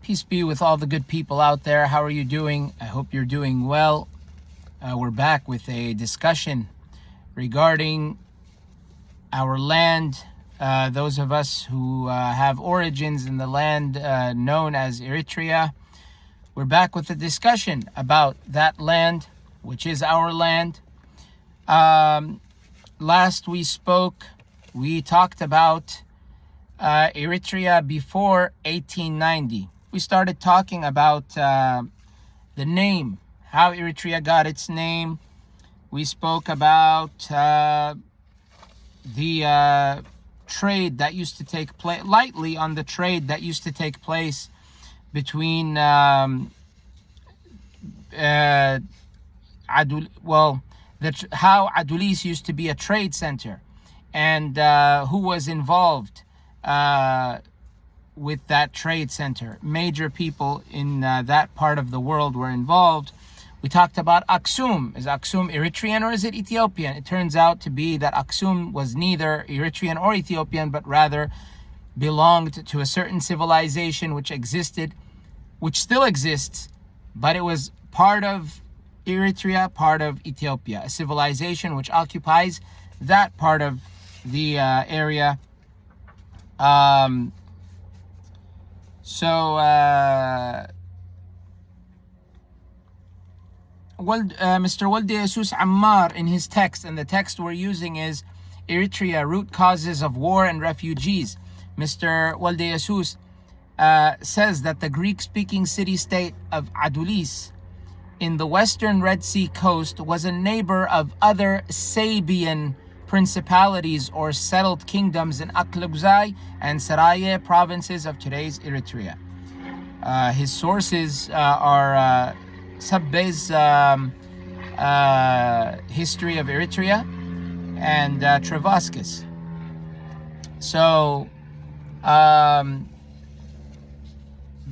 Peace be with all the good people out there. How are you doing? I hope you're doing well. We're back with a discussion regarding our land. Those of us who have origins in the land known as Eritrea, we're back with a discussion about that land, which is our land. Last we spoke, we talked about Eritrea before 1890. We started talking about the name, how Eritrea got its name. We spoke about the trade that used to take place, lightly on the trade that used to take place between how Adulis used to be a trade center, and who was involved with that trade center. Major people in that part of the world were involved. We talked about Aksum. Is Aksum Eritrean or is it Ethiopian? It turns out to be that Aksum was neither Eritrean or Ethiopian, but rather belonged to a certain civilization which existed, which still exists, but it was part of Eritrea, part of Ethiopia, a civilization which occupies that part of the area. Mr. Walde Jesus Ammar, in his text, and the text we're using is Eritrea, Root Causes of War and Refugees. Mr. Walde Jesus says that the Greek-speaking city-state of Adulis in the western Red Sea coast was a neighbor of other Sabian principalities or settled kingdoms in Aklugzai and Saraye provinces of today's Eritrea. His sources are Sabbeh's History of Eritrea and Travaskis. So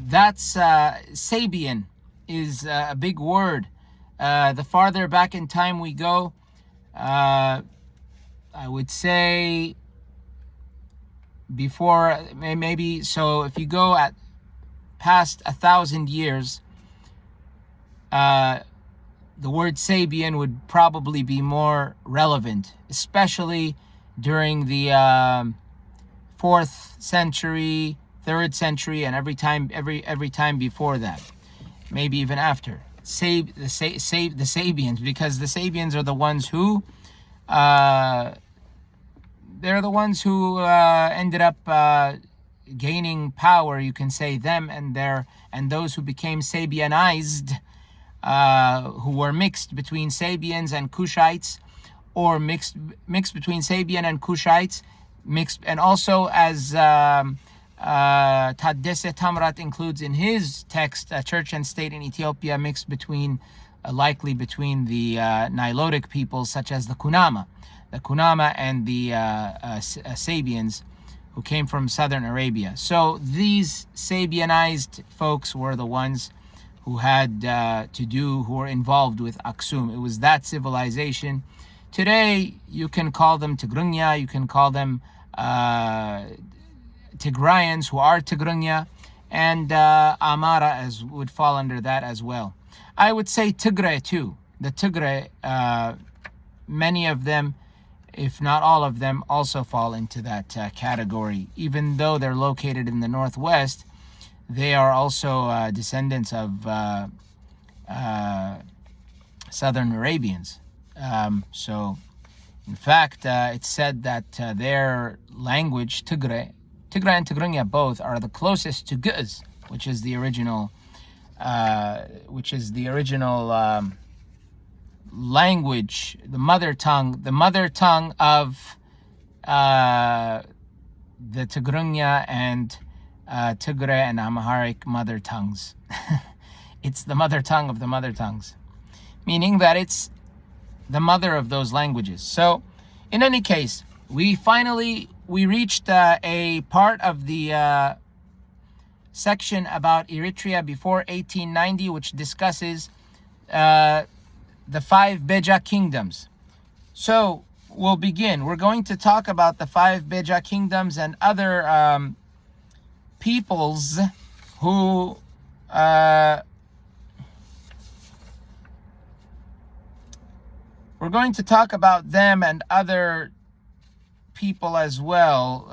that's Sabian is a big word. The farther back in time we go, I would say before maybe, so if you go at past 1,000 years, the word Sabian would probably be more relevant, especially during the 4th century, 3rd century, and every time before that, maybe even after. The Sabians, because the Sabians are the ones who they're the ones who ended up gaining power, you can say, them and those who became Sabianized, who were mixed between Sabians and Kushites, or mixed between Sabian and Kushites, mixed, and also as Taddese Tamrat includes in his text, Church and State in Ethiopia, mixed between, likely between the Nilotic peoples such as the Kunama and the Sabians, who came from southern Arabia. So these Sabianized folks were the ones who had who were involved with Aksum. It was that civilization. Today, you can call them Tigrinya, you can call them Tigrayans, who are Tigrinya, and Amara as would fall under that as well. I would say Tigray too. The Tigray, many of them, if not all of them, also fall into that category. Even though they're located in the northwest, they are also descendants of southern Arabians. So, in fact, it's said that their language, Tigray and Tigrinya both, are the closest to Guz, which is the original language, the mother tongue of the Tigrinya and Tigray and Amharic mother tongues. It's the mother tongue of the mother tongues, meaning that it's the mother of those languages. So, in any case, we reached a part of the section about Eritrea before 1890, which discusses the 5 Beja kingdoms. So we'll begin. We're going to talk about the 5 Beja kingdoms and other peoples who we're going to talk about them and other people as well.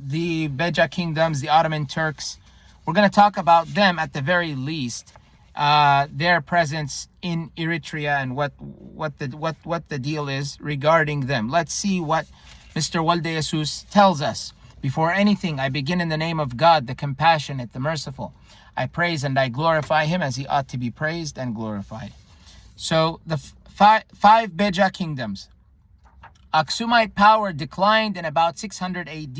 The Beja kingdoms, the Ottoman Turks. We're going to talk about them at the very least. Their presence in Eritrea and what the deal is regarding them. Let's see what Mr. Walde Jesus tells us. Before anything, I begin in the name of God, the compassionate, the merciful. I praise and I glorify him as he ought to be praised and glorified. So the five Beja kingdoms. Aksumite power declined in about 600 AD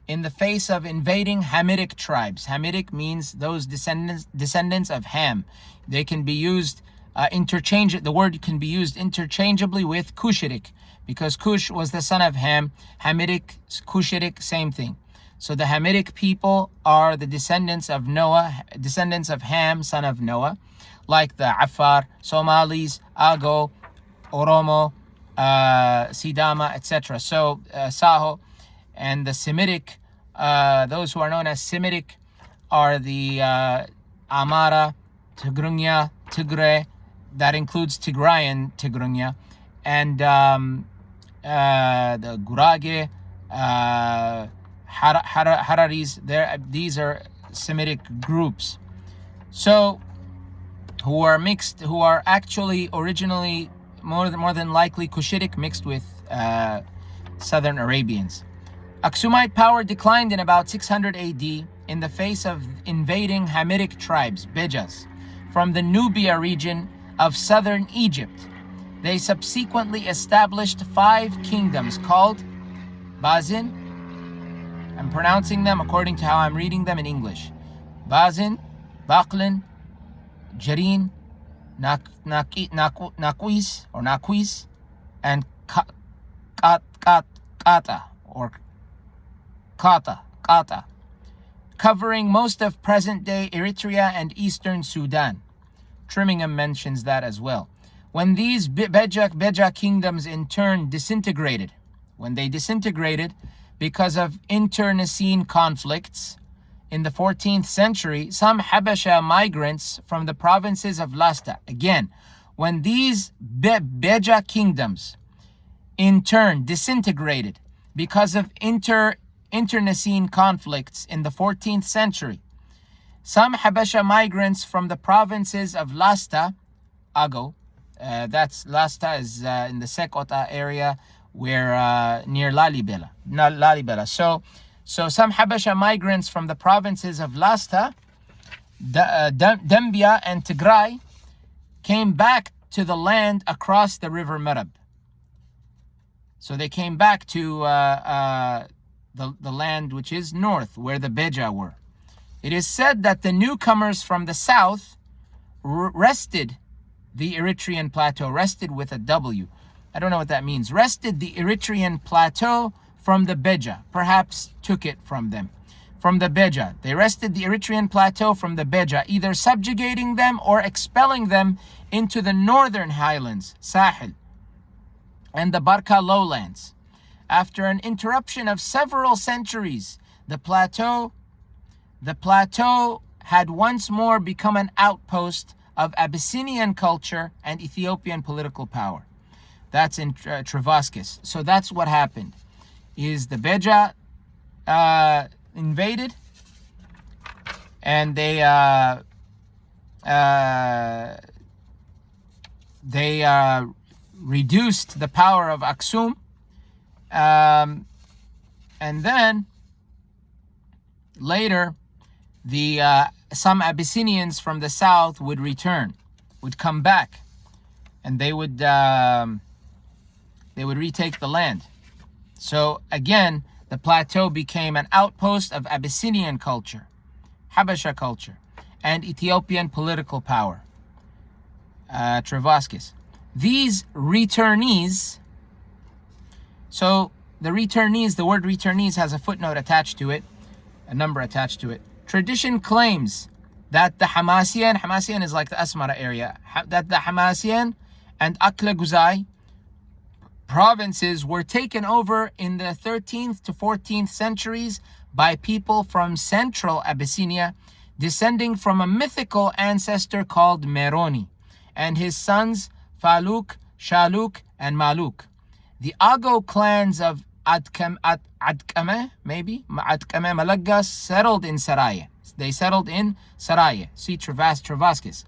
in the face of invading Hamitic tribes. Hamitic means those descendants of Ham. They can be used the word can be used interchangeably with Cushitic, because Cush was the son of Ham. Hamitic, Cushitic, same thing. So the Hamitic people are the descendants of Noah, descendants of Ham, son of Noah, like the Afar, Somalis, Ago, Oromo, Sidama, etc. So Saho, and the Semitic, those who are known as Semitic, are the Amara, Tigrunya, Tigre, that includes Tigrayan Tigrunya, and the Gurage, Hararis. These are Semitic groups. So who are mixed, who are actually originally more than likely Cushitic mixed with Southern Arabians. Aksumite power declined in about 600 AD in the face of invading Hamitic tribes, Bejas, from the Nubia region of southern Egypt. They subsequently established 5 kingdoms called Bazin. I'm pronouncing them according to how I'm reading them in English. Bazin, Baklin, Jarin, Naquis or Naquis, and Kata or Kata, covering most of present-day Eritrea and eastern Sudan. Trimmingham mentions that as well. When these Beja kingdoms in turn disintegrated, because of internecine conflicts in the 14th century, some Habasha migrants from the provinces of Lasta, again, when these Beja kingdoms in turn disintegrated because of internecine conflicts in the 14th century, some Habasha migrants from the provinces of Lasta, Ago, that's Lasta is in the Sekota area, where near Lalibela. So some Habasha migrants from the provinces of Lasta, Dembia, and Tigray came back to the land across the river Merab. So they came back to the land which is north, where the Beja were. It is said that the newcomers from the south wrested the Eritrean plateau, wrested with a W. I don't know what that means. Wrested the Eritrean plateau from the Beja, perhaps took it from them. From the Beja. They wrested the Eritrean plateau from the Beja, either subjugating them or expelling them into the northern highlands, Sahel, and the Barka lowlands. After an interruption of several centuries, the plateau had once more become an outpost of Abyssinian culture and Ethiopian political power. That's in Travaskis. So that's what happened. Is the Beja invaded, and they reduced the power of Aksum, and then later some Abyssinians from the south would come back, and they would retake the land. So again, the plateau became an outpost of Abyssinian culture, Habasha culture, and Ethiopian political power. Travaskis. These returnees, so the word returnees has a footnote attached to it, a number attached to it. Tradition claims that the Hamasien is like the Asmara area, that the Hamasien and Akla Guzai provinces were taken over in the 13th to 14th centuries by people from central Abyssinia, descending from a mythical ancestor called Meroni, and his sons Faluk, Shaluk, and Maluk. The Ago clans of Adkame, Malaga settled in Saraya. They settled in Saraya. See Travaskis,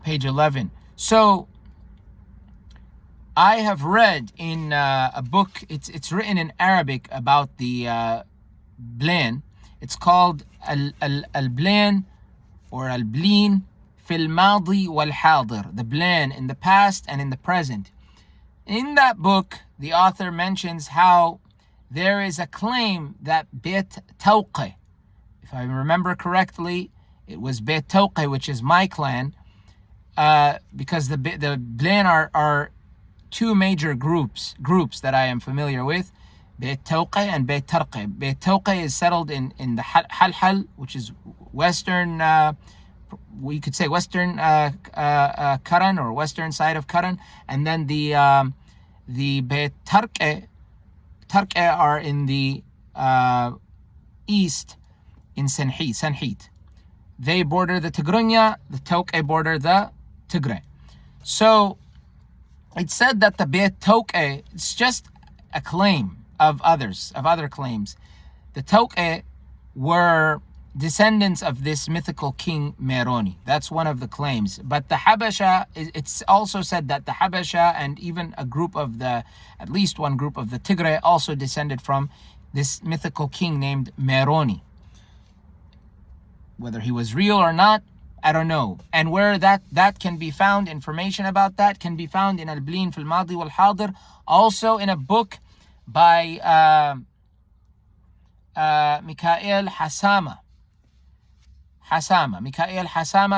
page 11. So I have read in a book, it's written in Arabic about the Blain. It's called Al-Blain or Al-Blin fil Madi wal Hadir, the Blain in the past and in the present. In that book, the author mentions how there is a claim that Beit Tawqi, if I remember correctly, it was Beit Tawqi, which is my clan, because the Blain are two major groups that I am familiar with, Beit Tawqi and Beit Tarqi. Beit Tawqi is settled in the Halhal, which is western, we could say western Karan or western side of Karan, and then the Beit Tarqi are in the east in Sanhit. They border the Tigrinya, the Tawqi border the Tigray. So it's said that the Beit Tawqi, it's just a claim of other claims. The Tawqi were descendants of this mythical king Meroni. That's one of the claims. But the Habasha, it's also said that the Habasha and even at least one group of the Tigray also descended from this mythical king named Meroni. Whether he was real or not, I don't know. And where that can be found, information about that can be found in Al-Blin fil Madi wal Hadir, also in a book by Mikhail Hasama,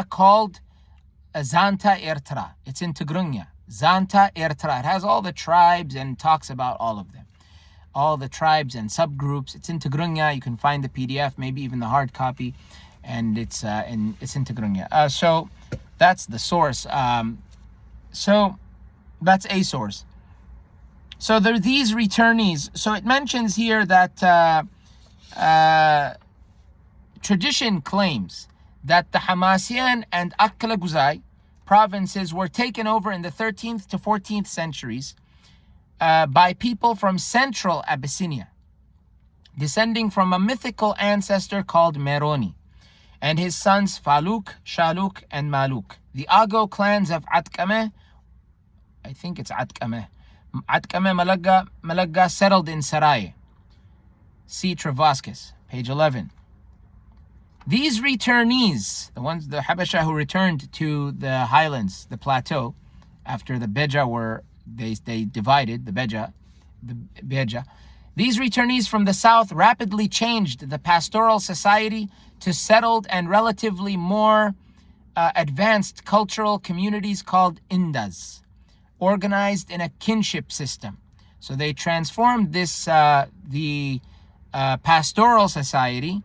called Zanta Eritrea. It's in Tigrinya. Zanta Eritrea. It has all the tribes and talks about all of them. All the tribes and subgroups. It's in Tigrinya. You can find the PDF, maybe even the hard copy. And it's in Tigrinya. So that's the source. So that's a source. So there are these returnees. So it mentions here that tradition claims that the Hamasyan and Akkala provinces were taken over in the 13th to 14th centuries by people from central Abyssinia, descending from a mythical ancestor called Meroni, and his sons Faluk, Shaluk, and Maluk. The Ago clans of Adkame, I think it's Adkame, Malaga settled in Sarai. See Travaskis, page 11. These returnees, the Habasha who returned to the highlands, the plateau, after the Beja they divided, the Beja. These returnees from the south rapidly changed the pastoral society to settled and relatively more advanced cultural communities called Indas, organized in a kinship system. So they transformed this the pastoral society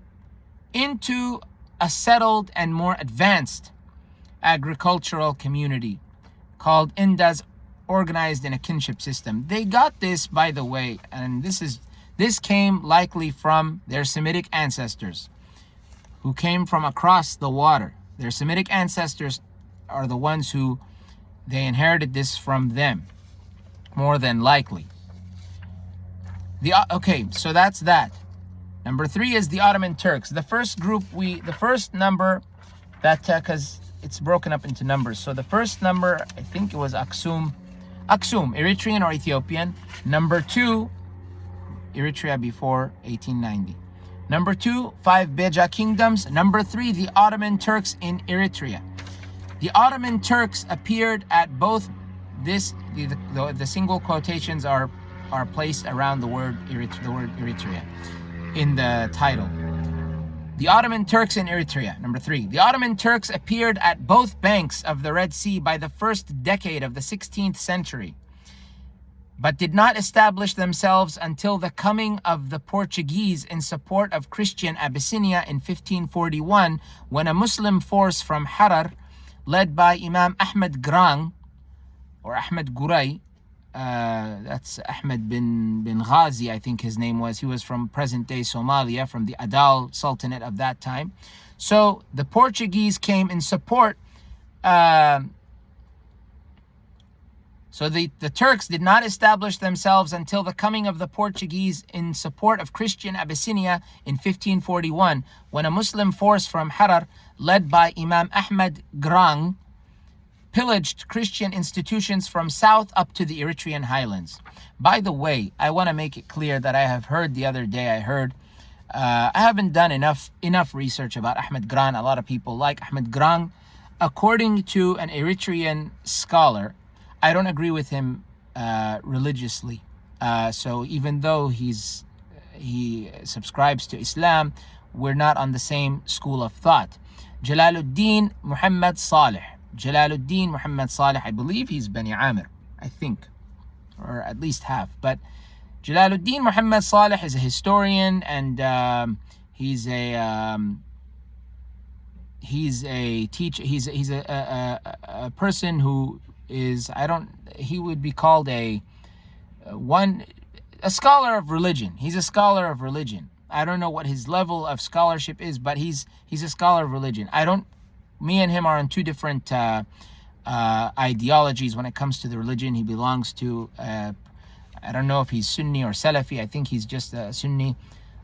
into a settled and more advanced agricultural community called Indas, organized in a kinship system. They got this, by the way, and this came likely from their Semitic ancestors who came from across the water. Their Semitic ancestors are the ones who they inherited this from them, more than likely. Okay, so that's that. Number 3 is the Ottoman Turks. The first number that, because it's broken up into numbers. So the first number, I think it was Aksum, Eritrean or Ethiopian. Number 2, Eritrea before 1890. Number 2, 5 Beja kingdoms. Number 3, the Ottoman Turks in Eritrea. The Ottoman Turks appeared at both the single quotations are placed around the word Eritrea in the title. The Ottoman Turks in Eritrea. Number 3. The Ottoman Turks appeared at both banks of the Red Sea by the first decade of the 16th century, but did not establish themselves until the coming of the Portuguese in support of Christian Abyssinia in 1541, when a Muslim force from Harar, led by Imam Ahmed Grang, or Ahmed Guray, That's Ahmed bin Ghazi, I think his name was. He was from present-day Somalia, from the Adal Sultanate of that time. So the Portuguese came in support. So the Turks did not establish themselves until the coming of the Portuguese in support of Christian Abyssinia in 1541, when a Muslim force from Harar, led by Imam Ahmed Grang, pillaged Christian institutions from south up to the Eritrean highlands. By the way, I want to make it clear that I have heard the other day, I haven't done enough research about Ahmed Grang. A lot of people like Ahmed Grang. According to an Eritrean scholar, I don't agree with him religiously. So even though he subscribes to Islam, we're not on the same school of thought. Jalaluddin Muhammad Saleh. Jalaluddin Muhammad Saleh, I believe he's Bani Amir, I think, or at least half. But Jalaluddin Muhammad Saleh is a historian, and he's a teacher. He's a person who is, he would be called a scholar of religion. He's a scholar of religion. I don't know what his level of scholarship is, but he's a scholar of religion. Me and him are on two different ideologies when it comes to the religion. He belongs to, I don't know if he's Sunni or Salafi. I think he's just a Sunni.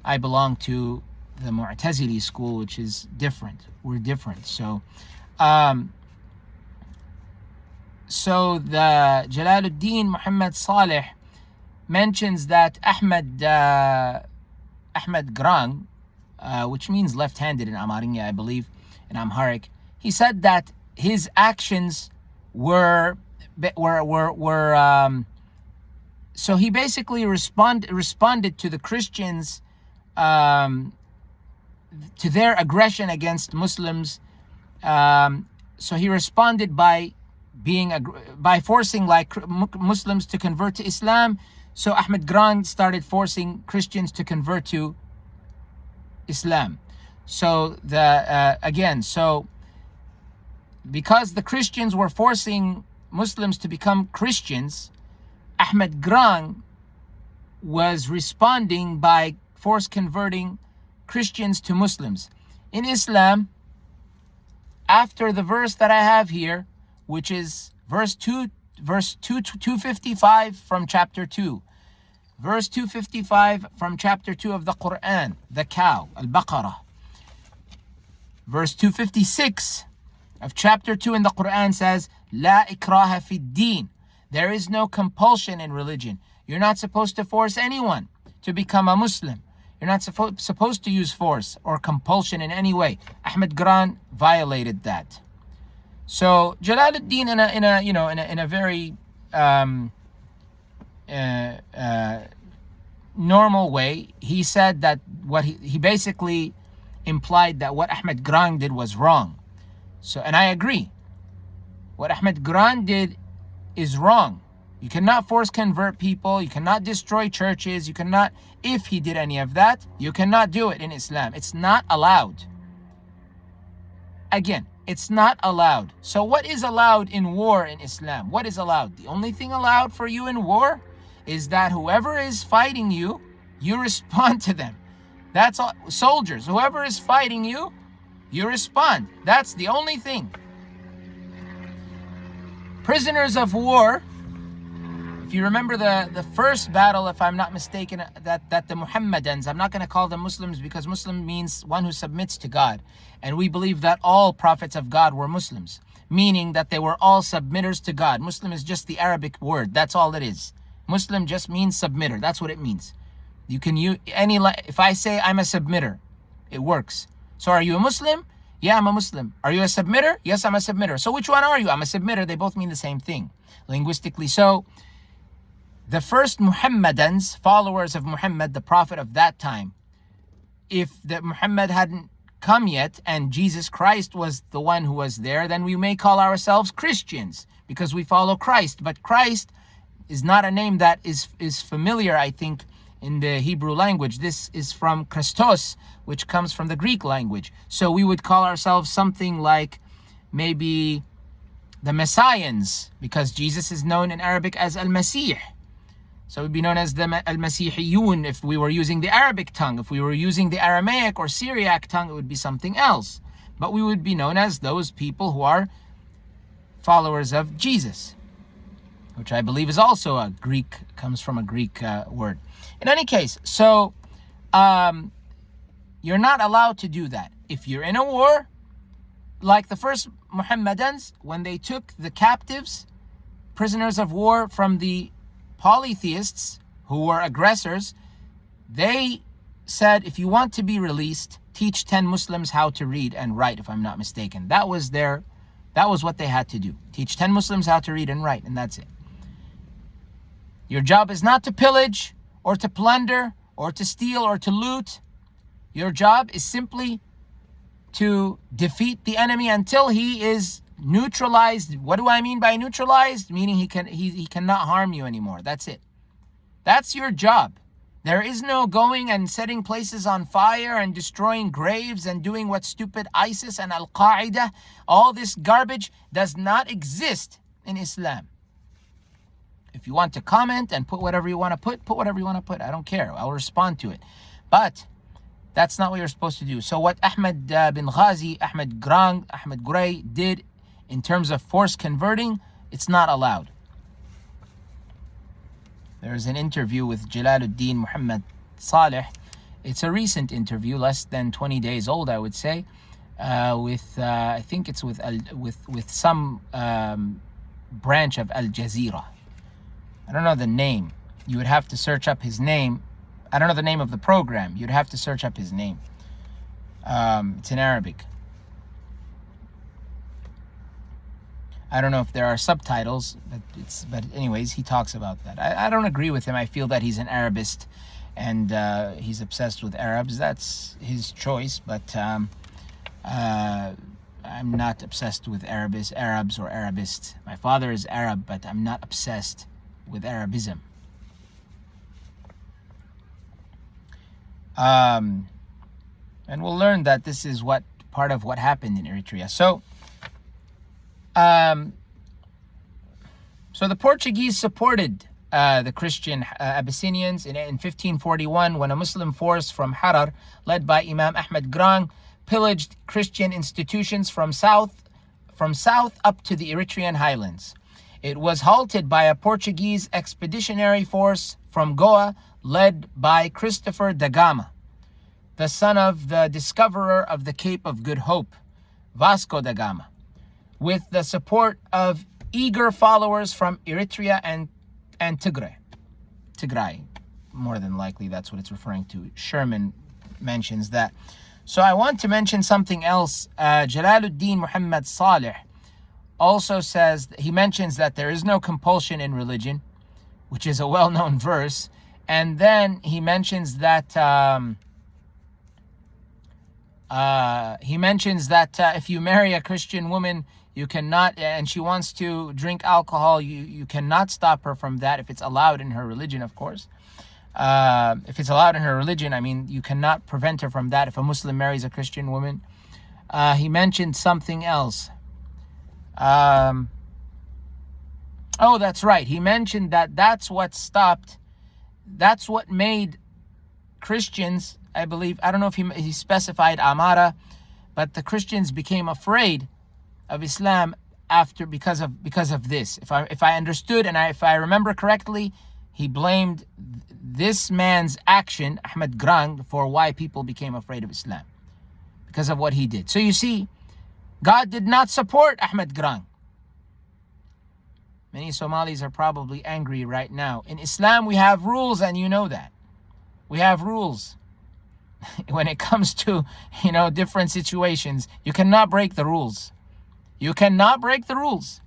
I belong to the Mu'tazili school, which is different. We're different. So the Jalaluddin Muhammad Saleh mentions that Ahmed Grang, which means left-handed in Amharic, I believe, in Amharic, he said that his actions were so he basically responded to the Christians, to their aggression against Muslims. So he responded by forcing Muslims to convert to Islam. So Ahmed Grang started forcing Christians to convert to Islam. So because the Christians were forcing Muslims to become Christians, Ahmed Grang was responding by force converting Christians to Muslims. In Islam, after the verse that I have here, which is verse 255 from chapter 2. Verse 255 from chapter 2 of the Quran, the cow, Al-Baqarah. Verse 256 of chapter 2 in the Quran says, La ikraha fi din. There is no compulsion in religion. You're not supposed to force anyone to become a Muslim. You're not supposed to use force or compulsion in any way. Ahmed Grang violated that. So Jalaluddin, in a very normal way, he said that he basically implied that what Ahmed Grang did was wrong. So, and I agree. What Ahmed Grang did is wrong. You cannot force convert people. You cannot destroy churches. You cannot, if he did any of that, you cannot do it in Islam. It's not allowed. Again, it's not allowed. So what is allowed in war in Islam? What is allowed? The only thing allowed for you in war is that whoever is fighting you, you respond to them. That's all. Soldiers, whoever is fighting you, you respond. That's the only thing. Prisoners of war, if you remember the first battle, if I'm not mistaken, that the Muhammadans, I'm not going to call them Muslims because Muslim means one who submits to God. And we believe that all prophets of God were Muslims, meaning that they were all submitters to God. Muslim is just the Arabic word. That's all it is. Muslim just means submitter. That's what it means. You can use if I say I'm a submitter, it works. So are you a Muslim? Yeah, I'm a Muslim. Are you a submitter? Yes, I'm a submitter. So which one are you? I'm a submitter. They both mean the same thing linguistically. So the first Muhammadans, followers of Muhammad, the prophet of that time, if the Muhammad hadn't come yet and Jesus Christ was the one who was there, then we may call ourselves Christians because we follow Christ. But Christ is not a name that is familiar, I think, in the Hebrew language. This is from Christos, which comes from the Greek language. So we would call ourselves something like maybe the Messians, because Jesus is known in Arabic as Al-Masih. So it would be known as the Al-Masihiyun if we were using the Arabic tongue. If we were using the Aramaic or Syriac tongue, it would be something else. But we would be known as those people who are followers of Jesus, which I believe is also a Greek, comes from a Greek word. In any case, so you're not allowed to do that. If you're in a war, like the first Muhammadans, when they took the captives, prisoners of war from the polytheists who were aggressors, they said, if you want to be released, teach 10 Muslims how to read and write, if I'm not mistaken. That was what they had to do. Teach 10 Muslims how to read and write, and that's it. Your job is not to pillage or to plunder or to steal or to loot. Your job is simply to defeat the enemy until he is neutralized. What do I mean by neutralized? Meaning he cannot harm you anymore. That's it. That's your job. There is no going and setting places on fire and destroying graves and doing what stupid ISIS and Al-Qaeda, all this garbage does not exist in Islam. If you want to comment and put whatever you want to put whatever you want to put. I don't care. I'll respond to it. But that's not what you're supposed to do. So what Ahmed bin Ghazi, Ahmed Gray did in terms of forced converting, it's not allowed. There's an interview with Jalaluddin Muhammad Saleh. It's a recent interview, less than 20 days old, I would say, with I think it's with some branch of Al Jazeera. I don't know the name. You would have to search up his name. I don't know the name of the program. You'd have to search up his name. It's in Arabic. I don't know if there are subtitles, but anyways, he talks about that. I don't agree with him. I feel that he's an Arabist and he's obsessed with Arabs. That's his choice, but I'm not obsessed with Arabs or Arabist. My father is Arab, but I'm not obsessed with Arabism. And we'll learn that this is part of what happened in Eritrea. So the Portuguese supported the Christian Abyssinians in 1541 when a Muslim force from Harar, led by Imam Ahmed Grang, pillaged Christian institutions from south up to the Eritrean highlands. It was halted by a Portuguese expeditionary force from Goa, led by Christopher da Gama, the son of the discoverer of the Cape of Good Hope, Vasco da Gama, with the support of eager followers from Eritrea and Tigray. More than likely, that's what it's referring to. Sherman mentions that. So I want to mention something else. Jalaluddin Muhammad Saleh also says, he mentions that there is no compulsion in religion, which is a well-known verse. And then he mentions that if you marry a Christian woman, you cannot, and she wants to drink alcohol, you cannot stop her from that if it's allowed in her religion, of course. If it's allowed in her religion, I mean, you cannot prevent her from that if a Muslim marries a Christian woman. He mentioned something else. Oh, that's right. He mentioned that's what made Christians, I believe, I don't know if he specified Amara, but the Christians became afraid of Islam because of this. If I understood and if I remember correctly, he blamed this man's action, Ahmed Grang, for why people became afraid of Islam, because of what he did. So you see, God did not support Ahmed Grang. Many Somalis are probably angry right now. In Islam, we have rules, and you know that. We have rules. When it comes to, different situations, you cannot break the rules. You cannot break the rules.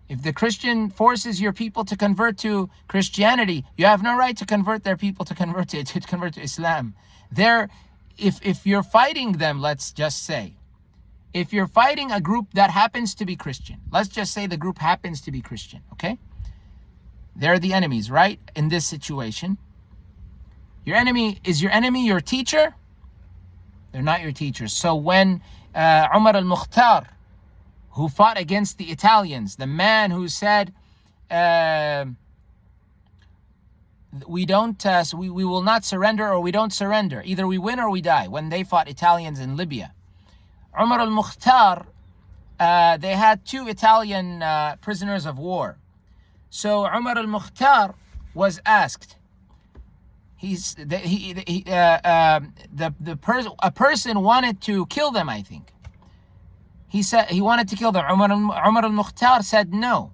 If the Christian forces your people to convert to Christianity, you have no right to convert their people to convert to Islam. If you're fighting them, let's just say, if you're fighting a group that happens to be Christian, let's just say the group happens to be Christian, okay? They're the enemies, right? In this situation. Is your enemy your teacher? They're not your teachers. So when Umar al-Mukhtar, who fought against the Italians, the man who said, we will not surrender, or we don't surrender. Either we win or we die, when they fought Italians in Libya. Umar al-Mukhtar, they had 2 Italian prisoners of war. So Umar al-Mukhtar was asked. A person wanted to kill them, I think. He said he wanted to kill them. Umar al-Mukhtar said no.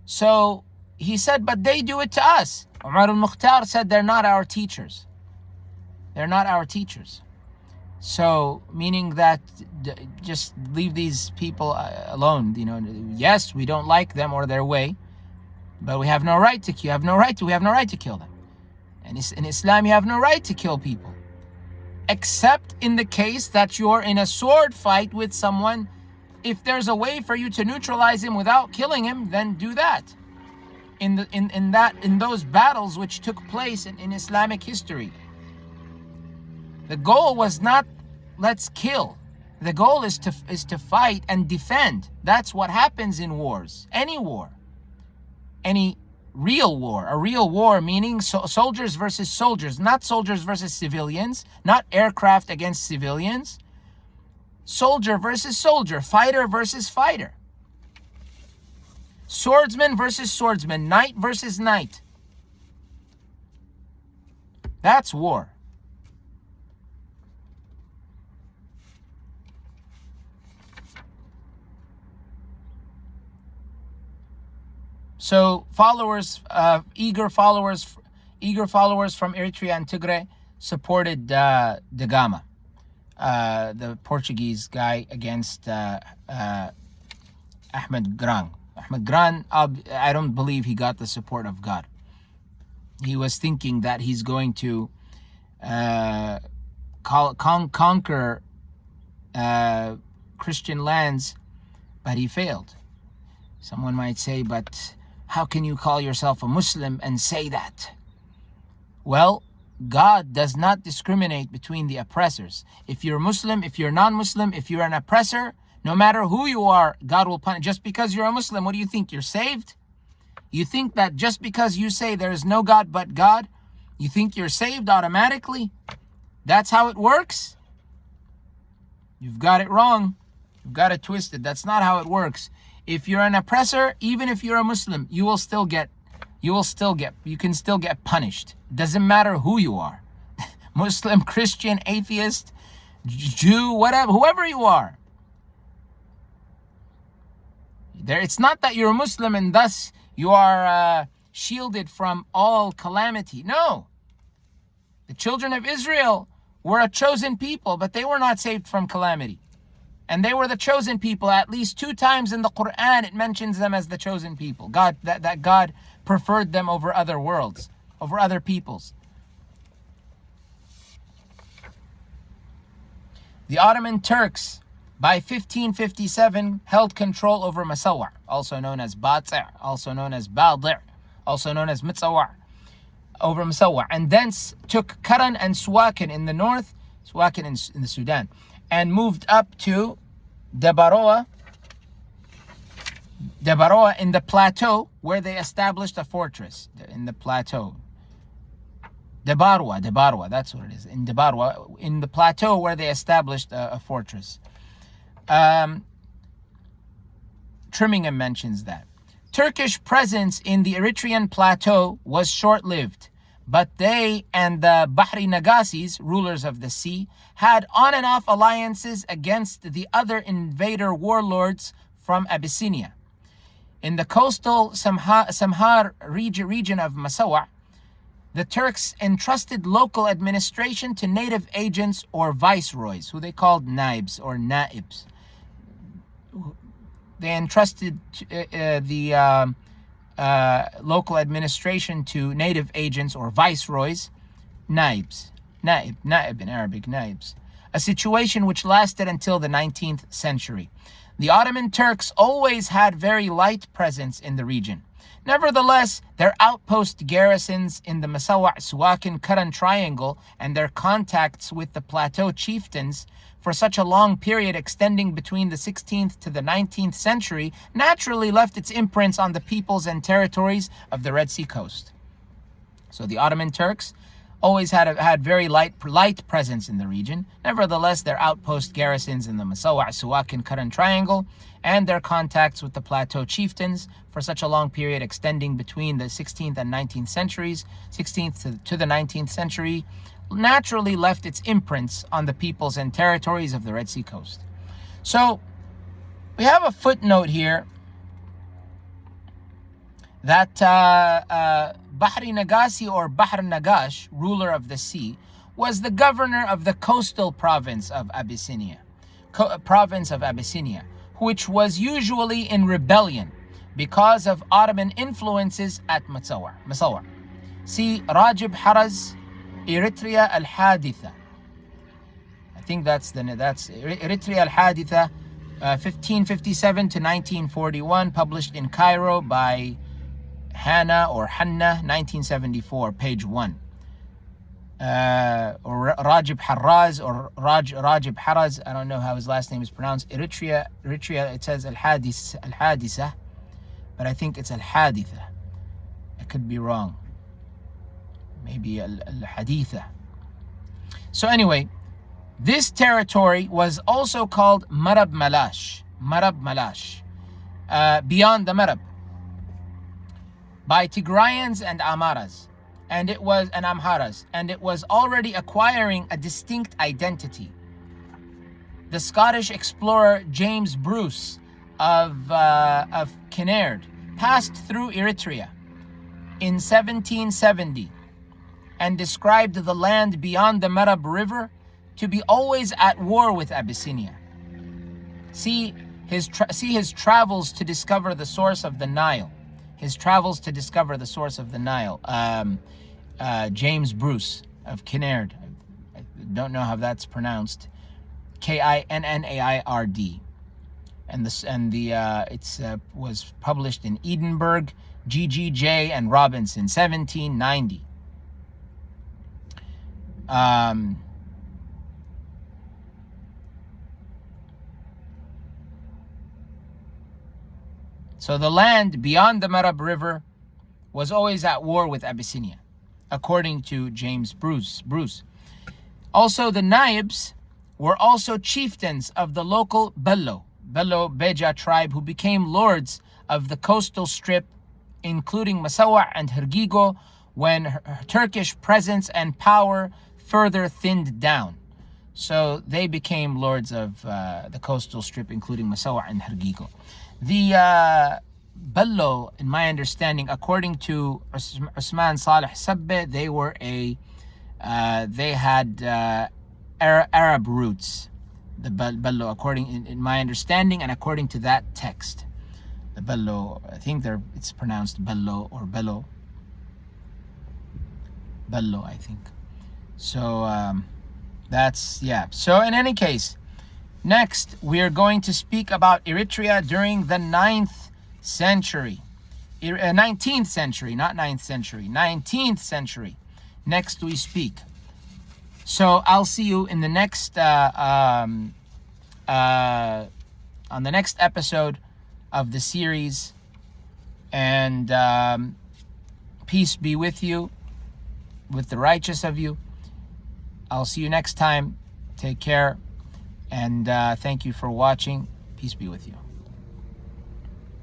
So he said, but they do it to us. Umar al-Mukhtar said, they're not our teachers. They're not our teachers. So, meaning that just leave these people alone. Yes, we don't like them or their way, but we have no right to kill. We have no right to kill them. And in Islam, you have no right to kill people, except in the case that you're in a sword fight with someone. If there's a way for you to neutralize him without killing him, then do that. In those battles which took place in Islamic history, the goal was not let's kill. The goal is to fight and defend. That's what happens in wars. Any war. Any real war. A real war meaning soldiers versus soldiers, not soldiers versus civilians, not aircraft against civilians. Soldier versus soldier, fighter versus fighter. Swordsman versus swordsman, knight versus knight. That's war. So eager followers from Eritrea and Tigray supported Da Gama, the Portuguese guy, against Ahmed Grant. Ahmed Grant, I don't believe he got the support of God. He was thinking that he's going to conquer Christian lands, but he failed. Someone might say, but how can you call yourself a Muslim and say that? Well, God does not discriminate between the oppressors. If you're Muslim, if you're non-Muslim, if you're an oppressor, no matter who you are, God will punish. Just because you're a Muslim, what do you think? You're saved? You think that just because you say there is no God but God, you think you're saved automatically? That's how it works? You've got it wrong. You've got it twisted. That's not how it works. If you're an oppressor, even if you're a Muslim, you can still get punished. Doesn't matter who you are. Muslim, Christian, atheist, Jew, whatever, whoever you are. It's not that you're a Muslim and thus you are shielded from all calamity. No. The children of Israel were a chosen people, but they were not saved from calamity. And they were the chosen people. At least 2 times in the Quran, it mentions them as the chosen people. That God preferred them over other worlds, over other peoples. The Ottoman Turks, by 1557, held control over Masawar, also known as Batsi', also known as Badi', also known as Mitsawar, over Masawar, and thence took Karan and Suwakin in the north, Suwakin in the Sudan, and moved up to Debaroa in the plateau, where they established a fortress in the plateau. Debarwa, that's what it is. In Debarwa, in the plateau where they established a fortress. Trimmingham mentions that. Turkish presence in the Eritrean plateau was short-lived, but they and the Bahri Nagasis, rulers of the sea, had on and off alliances against the other invader warlords from Abyssinia. In the coastal Samhar region of Masawah, the Turks entrusted local administration to native agents or viceroys, who they called naibs or naibs. They entrusted the local administration to native agents or viceroys, naibs. Naib in Arabic, naibs. A situation which lasted until the 19th century. The Ottoman Turks always had very light presence in the region. Nevertheless, their outpost garrisons in the Masawa-Suwakin-Karan Triangle and their contacts with the plateau chieftains for such a long period extending between the 16th to the 19th century naturally left its imprints on the peoples and territories of the Red Sea coast. So the Ottoman Turks always had very light presence in the region. Nevertheless, their outpost garrisons in the Masawa-Suwakin-Karan Triangle and their contacts with the plateau chieftains for such a long period extending between the 16th and 19th centuries, 16th to the 19th century, naturally left its imprints on the peoples and territories of the Red Sea coast. So we have a footnote here that Bahri Nagasi, or Bahr Nagash, ruler of the sea, was the governor of the coastal province of Abyssinia, which was usually in rebellion because of Ottoman influences at Masawa. See Rajib Haraz, Eritrea al-Haditha. I think that's Eritrea al-Haditha, 1557 to 1941, published in Cairo by Hanna, 1974, page 1. Or Rajib Haraz, or Rajib Haraz, I don't know how his last name is pronounced. Eritrea, it says al-Haditha, but I think it's al-Haditha. I could be wrong. Maybe al-Haditha. So anyway, this territory was also called Marab Malash, beyond the Marab, by Tigrayans and Amharas, and it was already acquiring a distinct identity. The Scottish explorer James Bruce of Kinnaird passed through Eritrea in 1770 and described the land beyond the Marab River to be always at war with Abyssinia. See his travels to discover the source of the Nile. James Bruce of Kinnaird. I don't know how that's pronounced. Kinnaird. And was published in Edinburgh, GGJ and Robinson, 1790. So the land beyond the Marab River was always at war with Abyssinia, according to James Bruce. Also, the Naibs were also chieftains of the local Beja tribe, who became lords of the coastal strip, including Masawa and Hergigo, when Turkish presence and power further thinned down. So they became lords of the coastal strip, including Masawa and Hergigo. The Bello, in my understanding, according to Usman Saleh Sabbe, they had Arab roots. The Bello, in my understanding, and according to that text, the Bello, I think it's pronounced Bello or Bello, I think. So So in any case, next we're going to speak about Eritrea during the 19th century. 19th century, not 9th century. 19th century. Next we speak. So I'll see you in the next on the next episode of the series, and peace be with you, with the righteous of you. I'll see you next time. Take care, and thank you for watching. Peace be with you.